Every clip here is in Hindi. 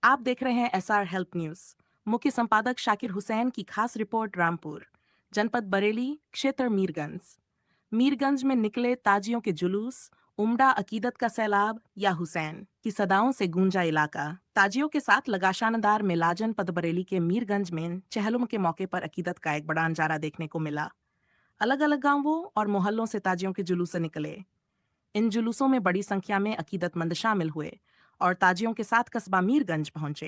आप देख रहे हैं एसआर हेल्प न्यूज। मुख्य संपादक शाकिर हुसैन की खास रिपोर्ट। रामपुर जनपद बरेली, क्षेत्र मीरगंज। मीरगंज में निकले ताजियों के जुलूस, उमड़ा अकीदत का सैलाब या हुसैन की सदाओं से गूंजा इलाका। ताजियों के साथ लगा शानदार मेला जनपद बरेली के मीरगंज में चहलुम के मौके पर अकीदत का एक बड़ा नजारा देखने को मिला। अलग अलग गांवों और मोहल्लों से ताजियों के जुलूस निकले। इन जुलूसों में बड़ी संख्या में अकीदतमंद शामिल हुए और ताजियों के साथ कस्बा मीरगंज पहुंचे।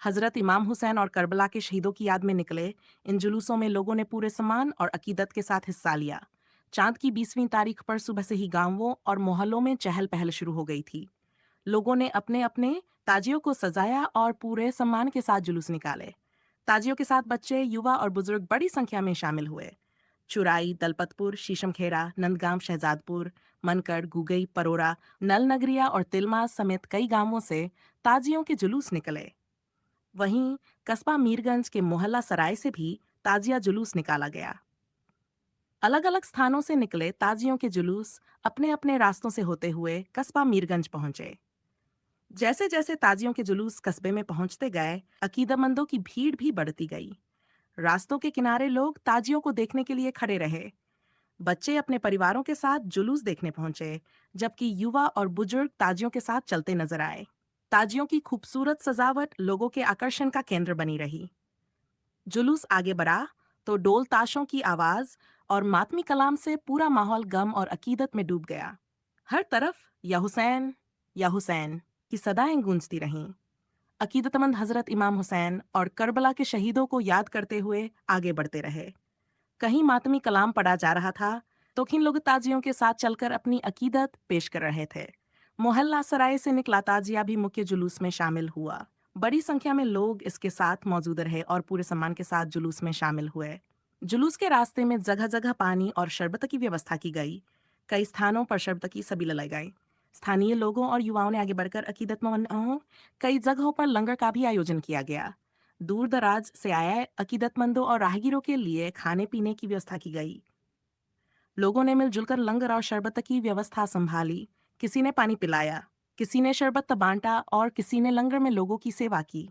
हजरत इमाम हुसैन और करबला के शहीदों की याद में निकले इन जुलूसों में लोगों ने पूरे सम्मान और अकीदत के साथ हिस्सा लिया। चांद की 20वीं तारीख पर सुबह से ही गांवों और मोहल्लों में चहल पहल शुरू हो गई थी। लोगों ने अपने अपने ताजियों को सजाया और पूरे सम्मान के साथ जुलूस निकाले। ताजियों के साथ बच्चे, युवा और बुजुर्ग बड़ी संख्या में शामिल हुए। चुराई, दलपतपुर, शीशमखेड़ा, नंदगांव, शहजादपुर, मनकड़, गुगई, परोरा, नल नगरिया और तिलमा समेत कई गांवों से ताजियों के जुलूस निकले। वहीं कस्बा मीरगंज के मोहल्ला सराय से भी ताजिया जुलूस निकाला गया। अलग अलग स्थानों से निकले ताजियों के जुलूस अपने अपने रास्तों से होते हुए कस्बा मीरगंज पहुंचे। जैसे जैसे ताजियों के जुलूस कस्बे में पहुंचते गए, अकीदतमंदों की भीड़ भी बढ़ती गई। रास्तों के किनारे लोग ताजियों को देखने के लिए खड़े रहे। बच्चे अपने परिवारों के साथ जुलूस देखने पहुंचे, जबकि युवा और बुजुर्ग ताजियों के साथ चलते नजर आए। ताजियों की खूबसूरत सजावट लोगों के आकर्षण का केंद्र बनी रही। जुलूस आगे बढ़ा तो डोल ताशों की आवाज और मातमी कलाम से पूरा माहौल गम और अकीदत में डूब गया। हर तरफ या हुसैन की सदाएं गूंजती रहीं। अकीदतमंद हजरत इमाम हुसैन और करबला के शहीदों को याद करते हुए आगे बढ़ते रहे। कहीं मातमी कलाम पढ़ा जा रहा था तो किन लोग ताजियों के साथ चलकर अपनी अकीदत पेश कर रहे थे। मोहल्ला सराय से निकला ताजिया भी मुख्य जुलूस में शामिल हुआ। बड़ी संख्या में लोग इसके साथ मौजूद रहे और पूरे सम्मान के साथ जुलूस में शामिल हुए। जुलूस के रास्ते में जगह जगह पानी और शरबत की व्यवस्था की गई। कई स्थानों पर शरबत की सबील लगाई। स्थानीय लोगों और युवाओं ने आगे बढ़कर अकीदतमंदों कई जगहों पर लंगर का भी आयोजन किया गया। दूर दराज से आए अकीदतमंदों और राहगीरों के लिए खाने पीने की व्यवस्था की गई। लोगों ने मिलजुल कर लंगर और शरबत की व्यवस्था संभाली। किसी ने पानी पिलाया, किसी ने शरबत बांटा और किसी ने लंगर में लोगों की सेवा की।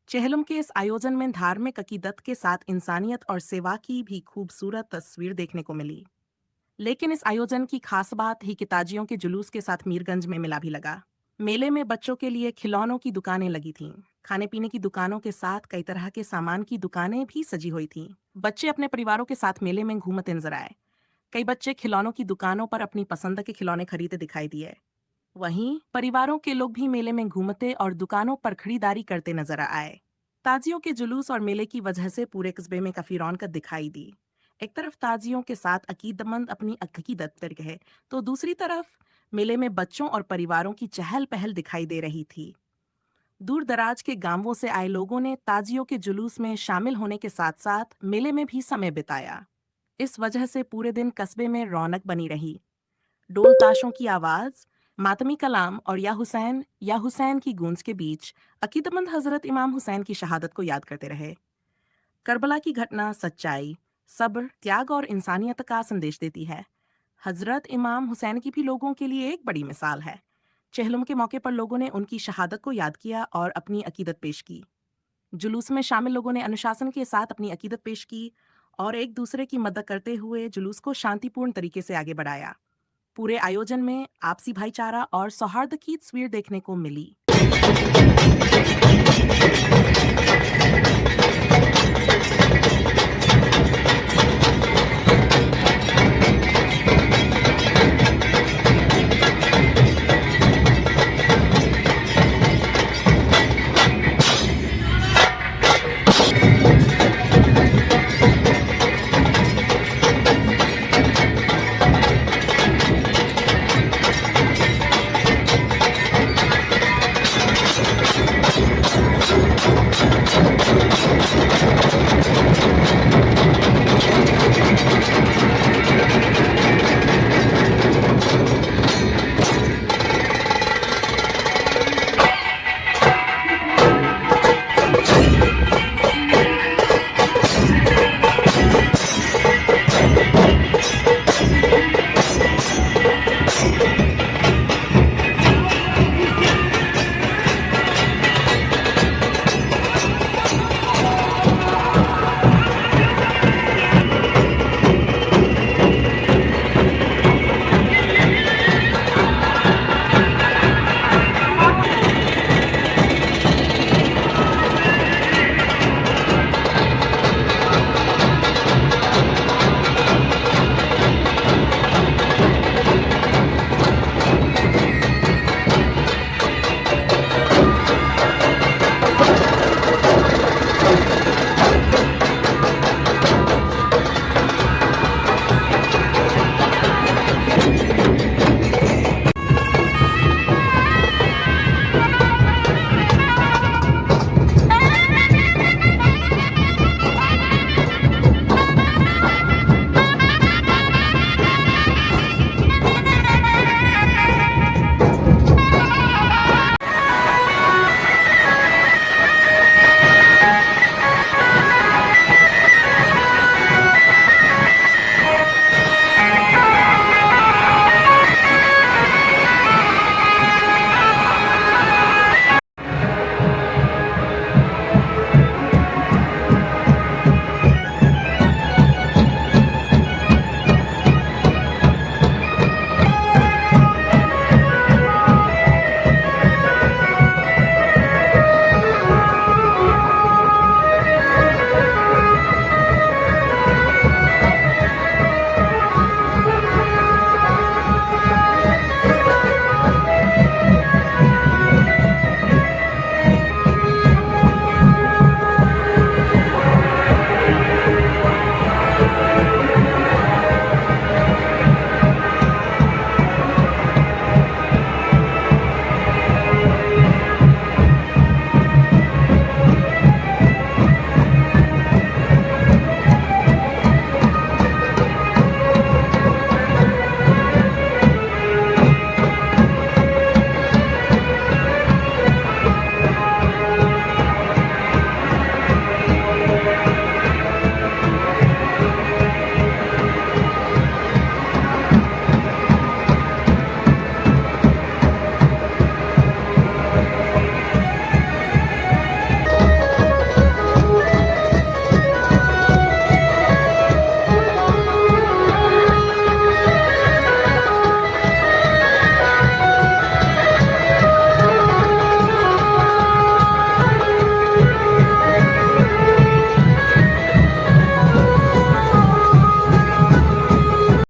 चेहलुम के इस आयोजन में धार्मिक अकीदत के साथ इंसानियत और सेवा की भी खूबसूरत तस्वीर देखने को मिली। लेकिन इस आयोजन की खास बात ही कि ताजियों के जुलूस के साथ मीरगंज में मेला भी लगा। मेले में बच्चों के लिए खिलौनों की दुकानें लगी थीं। खाने पीने की दुकानों के साथ कई तरह के सामान की दुकानें भी सजी हुई थीं। बच्चे अपने परिवारों के साथ मेले में घूमते नजर आए। कई बच्चे खिलौनों की दुकानों पर अपनी पसंद के खिलौने खरीदते दिखाई दिए। वहीं परिवारों के लोग भी मेले में घूमते और दुकानों पर खरीदारी करते नजर आए। ताजियों के जुलूस और मेले की वजह से पूरे कस्बे में काफी रौनक दिखाई दी। एक तरफ ताजियों के साथ अकीदतमंद अपनी अकीदत पर रहे, तो दूसरी तरफ मेले में बच्चों और परिवारों की चहल पहल दिखाई दे रही थी। दूर दराज के गांवों से आए लोगों ने ताजियों के जुलूस में शामिल होने के साथ साथ मेले में भी समय बिताया। इस वजह से पूरे दिन कस्बे में रौनक बनी रही। डोल ताशों की आवाज, मातमी कलाम और या हुसैन की गूंज के बीच अकीदतमंद हजरत इमाम हुसैन की शहादत को याद करते रहे। करबला की घटना सच्चाई, सब्र, त्याग और इंसानियत का संदेश देती है। हजरत इमाम हुसैन की भी लोगों के लिए एक बड़ी मिसाल है। चेहलुम के मौके पर लोगों ने उनकी शहादत को याद किया और अपनी अकीदत पेश की। जुलूस में शामिल लोगों ने अनुशासन के साथ अपनी अकीदत पेश की और एक दूसरे की मदद करते हुए जुलूस को शांतिपूर्ण तरीके से आगे बढ़ाया। पूरे आयोजन में आपसी भाईचारा और सौहार्द की तस्वीर देखने को मिली।